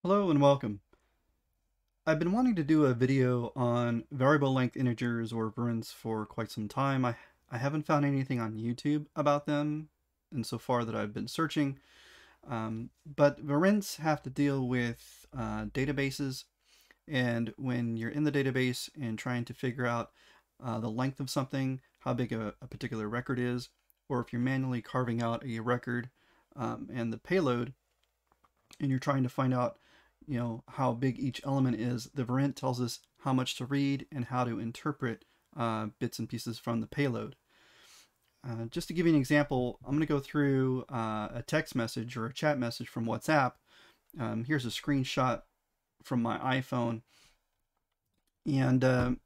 Hello and welcome. I've been wanting to do a video on variable length integers or VarInts for quite some time. I haven't found anything on YouTube about them insofar that I've been searching. But VarInts have to deal with databases, and when you're in the database and trying to figure out the length of something, how big a particular record is, or if you're manually carving out a record and the payload, and you're trying to find out how big each element is, the VarInt tells us how much to read and how to interpret bits and pieces from the payload. Just to give you an example, I'm going to go through a text message or a chat message from WhatsApp. Here's a screenshot from my iPhone, and I'm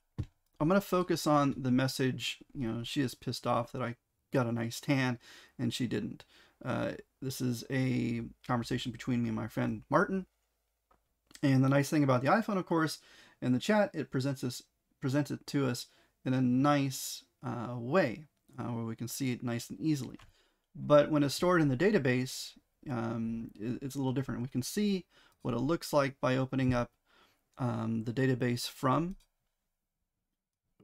going to focus on the message. She is pissed off that I got a nice tan and she didn't. This is a conversation between me and my friend Martin. And the nice thing about the iPhone, of course, in the chat, it presents it to us in a nice way, where we can see it nice and easily. But when it's stored in the database, it's a little different. We can see what it looks like by opening up the database from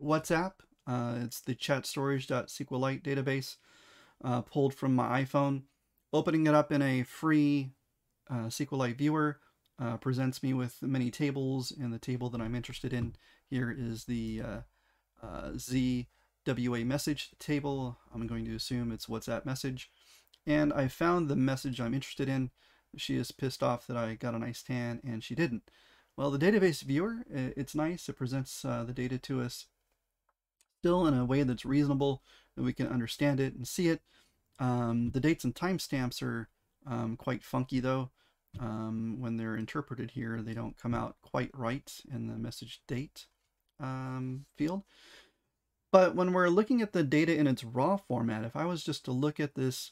WhatsApp. It's the chatstorage.SQLite database pulled from my iPhone. Opening it up in a free SQLite viewer presents me with many tables, and the table that I'm interested in here is the ZWA message table. I'm going to assume it's WhatsApp message, and I found the message I'm interested in. She is pissed off that I got a nice tan and she didn't. Well, the database viewer, it's nice. It presents the data to us still in a way that's reasonable, that we can understand it and see it. The dates and timestamps are quite funky though. When they're interpreted here, they don't come out quite right in the message date field. But when we're looking at the data in its raw format, if I was just to look at this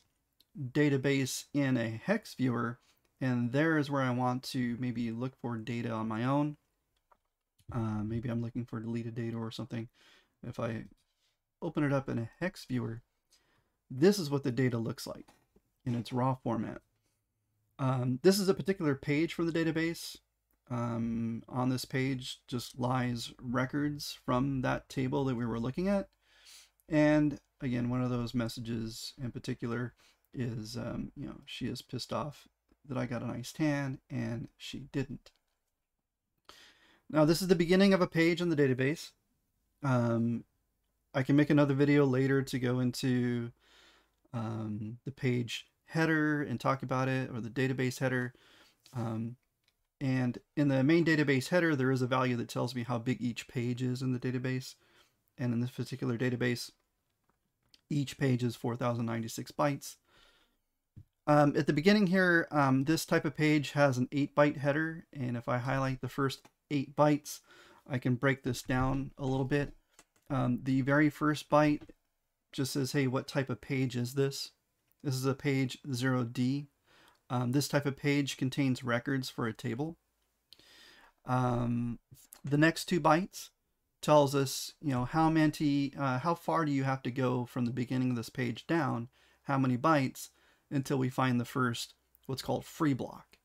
database in a hex viewer, and there is where I want to maybe look for data on my own. Maybe I'm looking for deleted data or something. If I open it up in a hex viewer, this is what the data looks like in its raw format. This is a particular page from the database. On this page just lies records from that table that we were looking at. And again, one of those messages in particular is, she is pissed off that I got a nice tan and she didn't. Now, this is the beginning of a page in the database. I can make another video later to go into the page header and talk about it, or the database header. And in the main database header, there is a value that tells me how big each page is in the database. And in this particular database, each page is 4,096 bytes. At the beginning here, this type of page has an 8-byte header. And if I highlight the first 8 bytes, I can break this down a little bit. The very first byte just says, hey, what type of page is this? This is a page 0D. This type of page contains records for a table. The next 2 bytes tells us, how far do you have to go from the beginning of this page down, how many bytes, until we find the first, what's called free block.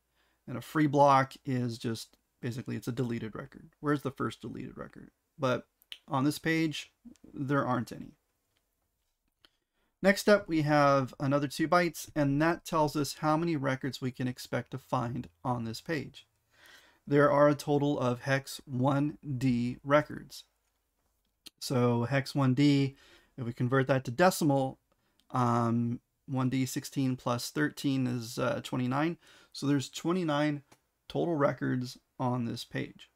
And a free block is just, basically, it's a deleted record. Where's the first deleted record? But on this page, there aren't any. Next up, we have another 2 bytes, and that tells us how many records we can expect to find on this page. There are a total of hex 1D records. So hex 1D, if we convert that to decimal, 1D 16 plus 13 is 29. So there's 29 total records on this page.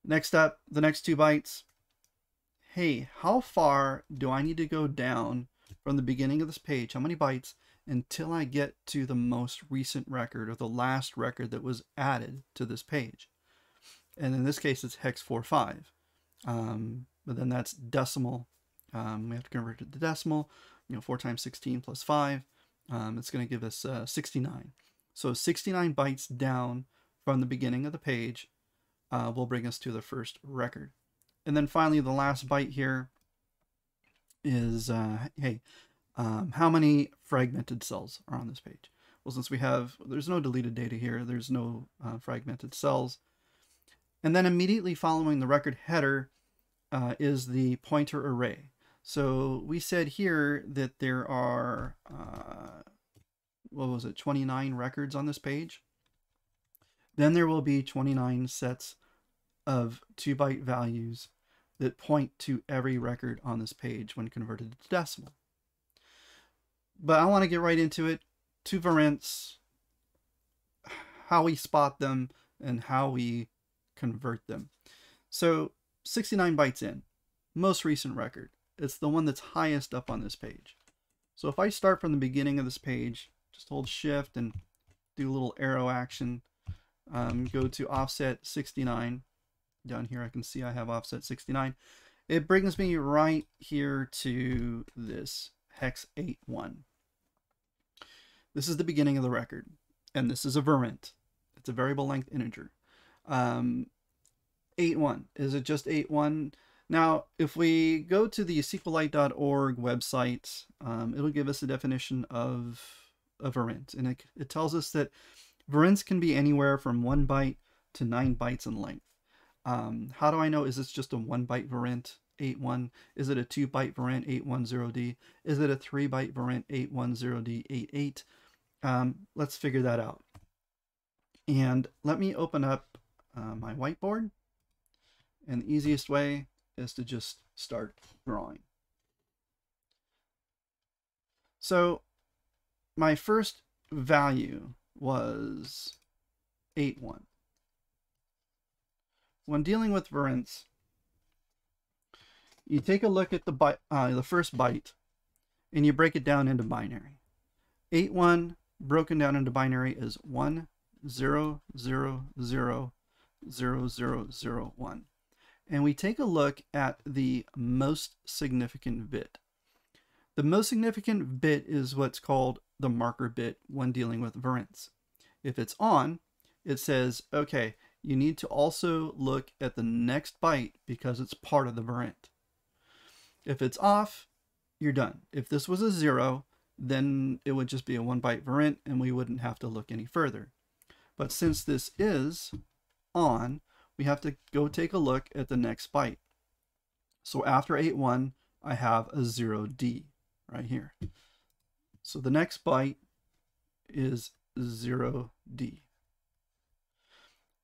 Next up, the next 2 bytes. Hey, how far do I need to go down from the beginning of this page, how many bytes, until I get to the most recent record, or the last record that was added to this page? And in this case, it's hex 45. But then that's decimal. We have to convert it to decimal. 4 times 16 plus 5. It's going to give us 69. So 69 bytes down from the beginning of the page will bring us to the first record. And then finally, the last byte here is, how many fragmented cells are on this page? Well, since there's no deleted data here, there's no fragmented cells. And then immediately following the record header is the pointer array. So we said here that there are, 29 records on this page. Then there will be 29 sets of 2-byte values that point to every record on this page when converted to decimal. But I want to get right into it, to VarInts, how we spot them, and how we convert them. So 69 bytes in, most recent record. It's the one that's highest up on this page. So if I start from the beginning of this page, just hold shift and do a little arrow action, go to offset 69. Down here I can see I have offset 69. It brings me right here to this hex 8.1. This is the beginning of the record, and this is a VarInt. It's a variable length integer. 8.1. Is it just 8.1? Now, if we go to the SQLite.org website, it'll give us a definition of a VarInt, and it tells us that VarInts can be anywhere from 1 byte to 9 bytes in length. How do I know? Is this just a 1-byte VarInt 8.1? Is it a 2-byte VarInt 810D? Is it a 3-byte VarInt 810D 88? Let's figure that out. And let me open up my whiteboard. And the easiest way is to just start drawing. So my first value was 8.1. When dealing with VarInts, you take a look at the first byte and you break it down into binary. 8.1 broken down into binary is 1 0 0 0 0 0 0 1. And we take a look at the most significant bit. The most significant bit is what's called the marker bit when dealing with VarInts. If it's on, it says, okay, you need to also look at the next byte because it's part of the VarInt. If it's off, you're done. If this was a 0, then it would just be a 1-byte VarInt and we wouldn't have to look any further. But since this is on, we have to go take a look at the next byte. So after 8.1, I have a 0D right here. So the next byte is 0D.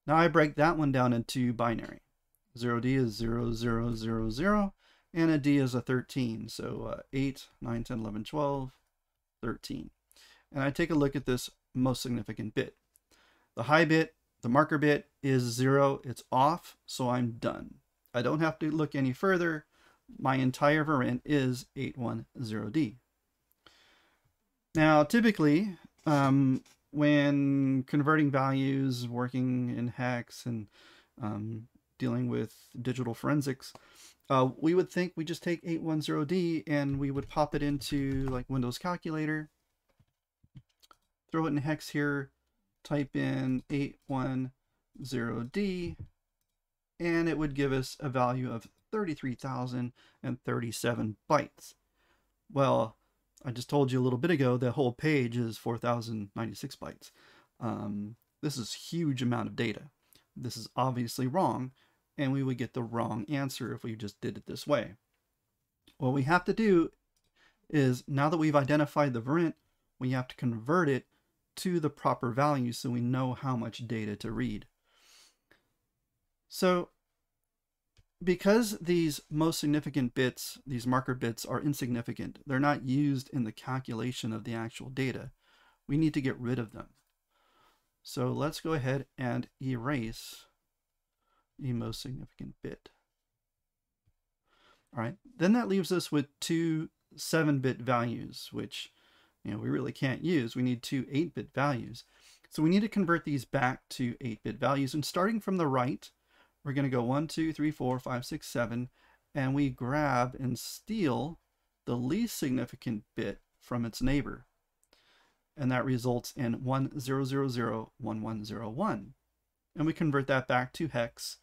Now I break that one down into binary. 0D is 0 0 0 0, and a D is a 13. So 8, 9, 10, 11, 12, 13. And I take a look at this most significant bit. The high bit, the marker bit, is 0. It's off, so I'm done. I don't have to look any further. My entire VarInt is 810D. Now, typically, when converting values, working in hex, and dealing with digital forensics, we would think we just take 810D and we would pop it into like Windows Calculator, throw it in hex here, type in 810D, and it would give us a value of 33,037 bytes. Well, I just told you a little bit ago the whole page is 4,096 bytes. This is a huge amount of data. This is obviously wrong, and we would get the wrong answer if we just did it this way. What we have to do is, now that we've identified the VarInt, we have to convert it to the proper value so we know how much data to read. So because these most significant bits, these marker bits, are insignificant, they're not used in the calculation of the actual data, we need to get rid of them. So let's go ahead and erase the most significant bit. All right, then that leaves us with two 7-bit values, which we really can't use. We need two 8-bit values. So we need to convert these back to 8-bit values. And starting from the right, we're going to go 1, 2, 3, 4, 5, 6, 7, and we grab and steal the least significant bit from its neighbor. And that results in 10001101. And we convert that back to hex,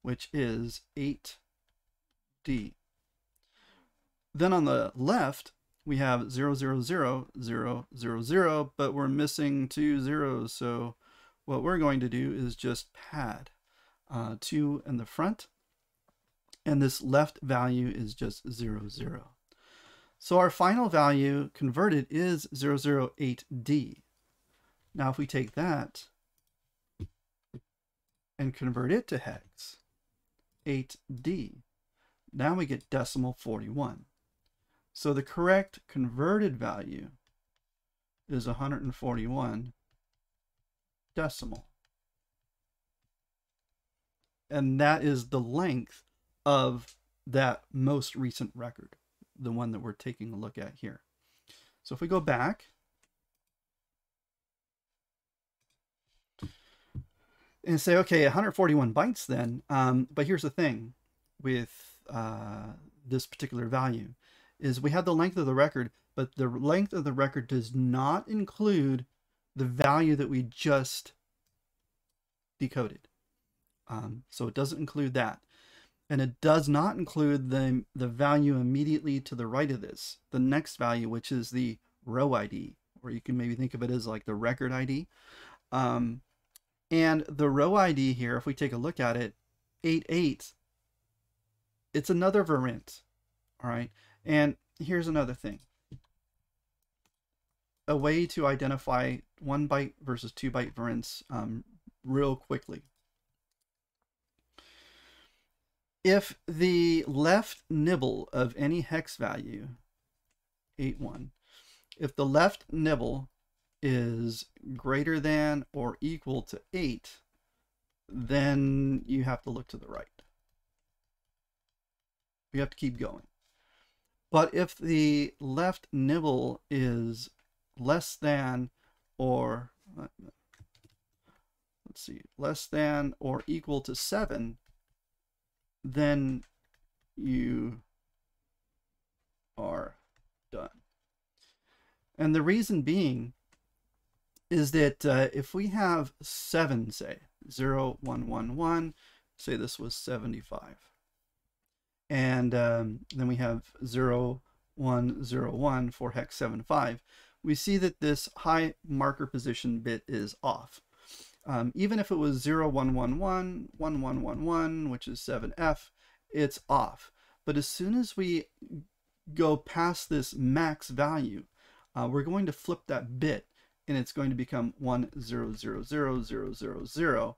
which is 8D. Then on the left, we have 0, 0, 0, 0, 0, 0, but we're missing 2 zeros. So what we're going to do is just pad 2 in the front, and this left value is just 0, 0. So our final value converted is 008D. Now if we take that and convert it to hex, 8D, now we get decimal 41. So the correct converted value is 141 decimal. And that is the length of that most recent record, the one that we're taking a look at here. So if we go back and say, okay, 141 bytes then, but here's the thing with this particular value is we have the length of the record, but the length of the record does not include the value that we just decoded. So it doesn't include that. And it does not include the value immediately to the right of this, the next value, which is the row ID, or you can maybe think of it as like the record ID. And the row ID here, if we take a look at it, 88, it's another VarInt, all right? And here's another thing. A way to identify 1 byte versus 2 byte VarInts real quickly. If the left nibble of any hex value, 81, if the left nibble is greater than or equal to 8, then you have to look to the right. You have to keep going. But if the left nibble is less than or, let's see, less than or equal to 7, then you are done. And the reason being is that if we have 7, say 0, 1, 1, 1, say this was 75, and then we have 0, 1, 0, 1 for hex 75, we see that this high marker position bit is off. Even if it was 0, 1, 1, 1, 1, 1, 1, 1, which is 7F, it's off. But as soon as we go past this max value, we're going to flip that bit, and it's going to become 1, 0, 0, 0, 0, 0, 0,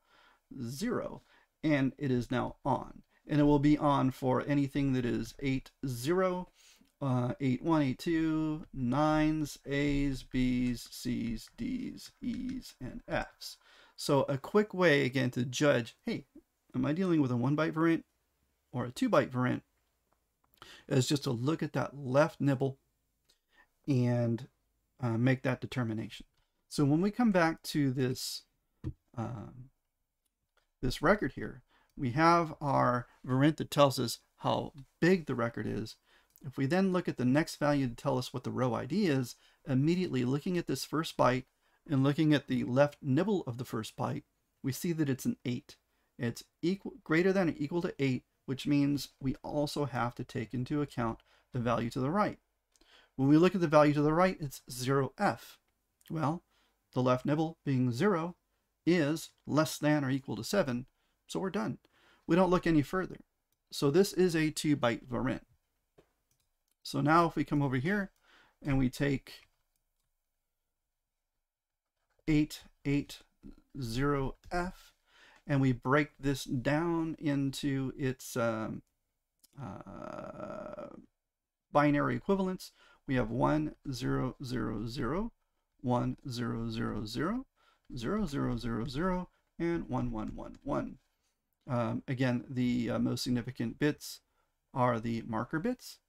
0, and it is now on. And it will be on for anything that is 8, 0, 8, 1, 8, 2, 9s, A's, B's, C's, D's, E's, and F's. So a quick way, again, to judge, hey, am I dealing with a 1 byte VarInt or a 2 byte VarInt, is just to look at that left nibble and make that determination. So when we come back to this, this record here, we have our VarInt that tells us how big the record is. If we then look at the next value to tell us what the row ID is, immediately looking at this first byte and looking at the left nibble of the first byte, we see that it's an 8. It's greater than or equal to 8, which means we also have to take into account the value to the right. When we look at the value to the right, it's 0F. Well, the left nibble being 0 is less than or equal to 7, so we're done. We don't look any further. So this is a 2 byte VarInt. So now if we come over here and we take 880F and we break this down into its binary equivalents, we have 1 0 0 0, 1 0 0 0, 0 0 0 0, and 1 1 1 1. Again, the most significant bits are the marker bits,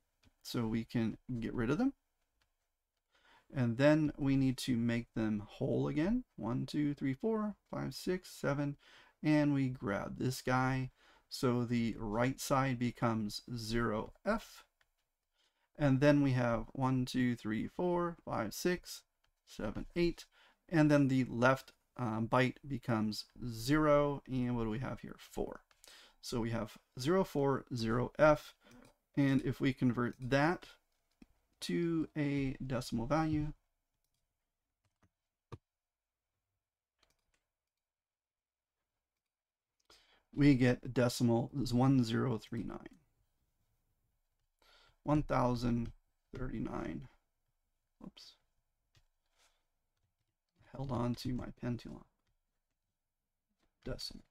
so we can get rid of them. And then we need to make them whole again. 1 2 3 4 5 6 7, and we grab this guy, so the right side becomes 0F. And then we have 1 2 3 4 5 6 7 8, and then the left byte becomes 0, and what do we have here? 4. So we have 0 4 0F, and if we convert that to a decimal value. We get decimal is 1039. 1039. Whoops. Held on to my pen too long. Decimal.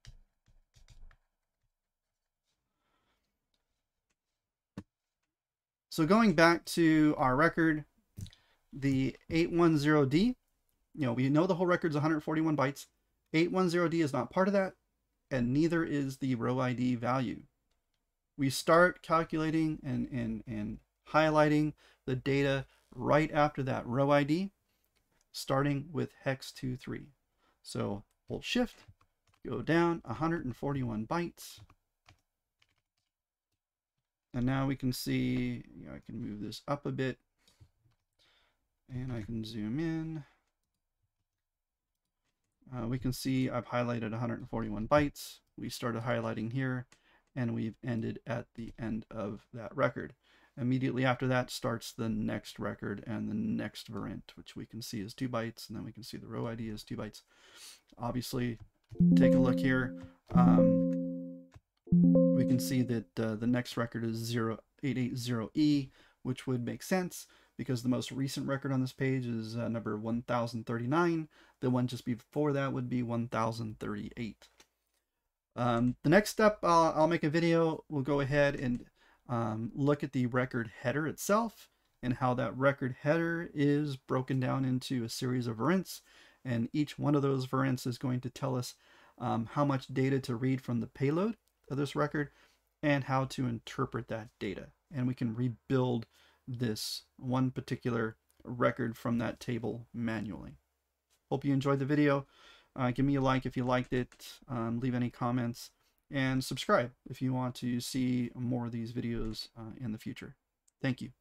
So going back to our record, the 810D, we know the whole record's 141 bytes. 810D is not part of that, and neither is the row ID value. We start calculating and highlighting the data right after that row ID, starting with hex 23. So hold shift, go down 141 bytes. And now we can see, I can move this up a bit and I can zoom in. We can see I've highlighted 141 bytes. We started highlighting here and we've ended at the end of that record. Immediately after that starts the next record and the next VarInt, which we can see is 2 bytes, and then we can see the row ID is 2 bytes. Obviously, take a look here. We can see that the next record is 0880E, which would make sense because the most recent record on this page is number 1039. The one just before that would be 1038. The next step, I'll make a video. We'll go ahead and look at the record header itself and how that record header is broken down into a series of VarInts, and each one of those VarInts is going to tell us how much data to read from the payload of this record and how to interpret that data. And we can rebuild this one particular record from that table manually. Hope you enjoyed the video. Give me a like if you liked it, leave any comments, and subscribe if you want to see more of these videos in the future. Thank you.